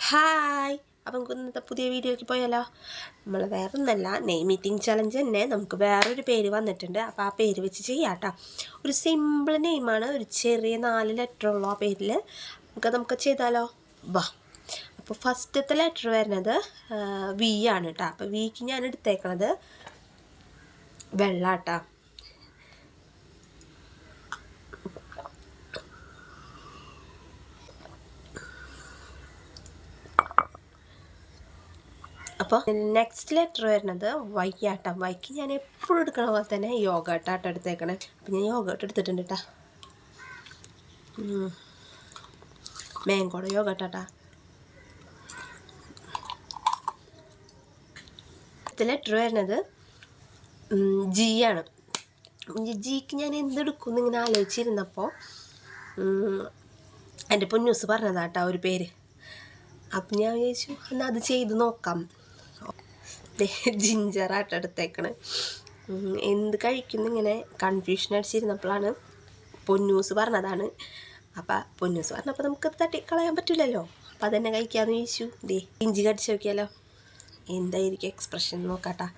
Hi, അപ്പം നമുക്ക് ഇന്നത്തെ പുതിയ വീഡിയോയ്ക്ക് പോയാലോ. നമ്മൾ വേറെ ഒന്നല്ല, നെയിം മീറ്റിംഗ് ചലഞ്ച് തന്നെ. നമുക്ക് വേറൊരു പേര് വന്നിട്ടുണ്ട്. അപ്പോൾ ആ പേര് വെച്ച് ചെയ്യാം കേട്ടോ. ഒരു സിമ്പിൾ നെയിമാണ്, ഒരു ചെറിയ 4 ലെറ്റർ ഉള്ള ആ പേരിൽ നമുക്ക് ചെയ്താലോ. വാ. അപ്പോൾ ഫസ്റ്റത്തെ ലെറ്റർ വരുന്നത് വി ആണ് കേട്ടോ. അപ്പോൾ വിക്ക് ഞാൻ എടുത്തേക്കണത് വെള്ളാട്ടോ. അപ്പോൾ നെക്സ്റ്റ് ലെറ്റർ വരുന്നത് വൈ ആട്ടം. വൈക്ക് ഞാൻ എപ്പോഴും എടുക്കണ പോലെ തന്നെ യോഗട്ടാട്ടം എടുത്തേക്കണേ. അപ്പം ഞാൻ യോഗട്ട് എടുത്തിട്ടുണ്ട് കേട്ടോ. മാങ്കോടെ യോഗട്ടാട്ടാ. അടുത്ത ലെറ്റർ വരുന്നത് ജി ആണ്. ജിക്ക് ഞാൻ എന്തെടുക്കും എന്നിങ്ങനെ ആലോചിച്ചിരുന്നപ്പോൾ എൻ്റെ പൊന്നൂസ് പറഞ്ഞതാട്ടാ ഒരു പേര്. അപ്പം ഞാൻ വിചാരിച്ചു എന്നാൽ അത് ചെയ്ത് നോക്കാം. ജിഞ്ചറായിട്ട് എടുത്തേക്കണ്. എന്ത് കഴിക്കുന്നിങ്ങനെ കൺഫ്യൂഷൻ അടിച്ചിരുന്നപ്പോഴാണ് പൊന്നൂസ് പറഞ്ഞതാണ്. അപ്പം പൊന്നൂസ് പറഞ്ഞപ്പോൾ നമുക്ക് തട്ടിക്കളയാൻ പറ്റില്ലല്ലോ. അപ്പം അതന്നെ കഴിക്കാമെന്ന് ചോദിച്ചു. ഇഞ്ചി കടിച്ച് നോക്കിയാലോ, എന്തായിരിക്കും എക്സ്പ്രഷൻ നോക്കാട്ടാ.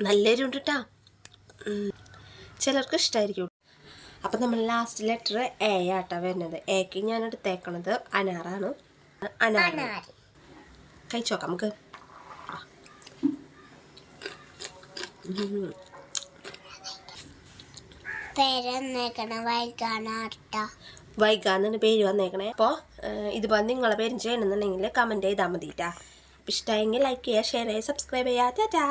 നല്ലൊരു ഉണ്ട് കേട്ടാ. ചിലർക്ക് ഇഷ്ടമായിരിക്കും. അപ്പം നമ്മൾ ലാസ്റ്റ് ലെറ്റർ എ ആട്ടാ വരുന്നത്. എക്ക് ഞാൻ എടുത്തേക്കണത് അനാറാണ്. അനാർ കഴിച്ചോക്കാം നമുക്ക്. വൈകാന്നാണ് പേര് വന്നേക്കണേ. അപ്പോൾ ഇതുപോലെ നിങ്ങളെ പേരും ചെയ്യണമെന്നുണ്ടെങ്കിൽ കമൻറ്റ് ചെയ്താൽ മതി കേട്ടോ. ഇഷ്ടമായെങ്കിൽ ലൈക്ക് ചെയ്യുക, ഷെയർ ചെയ്യുക, സബ്സ്ക്രൈബ് ചെയ്യുക. ടാറ്റാ.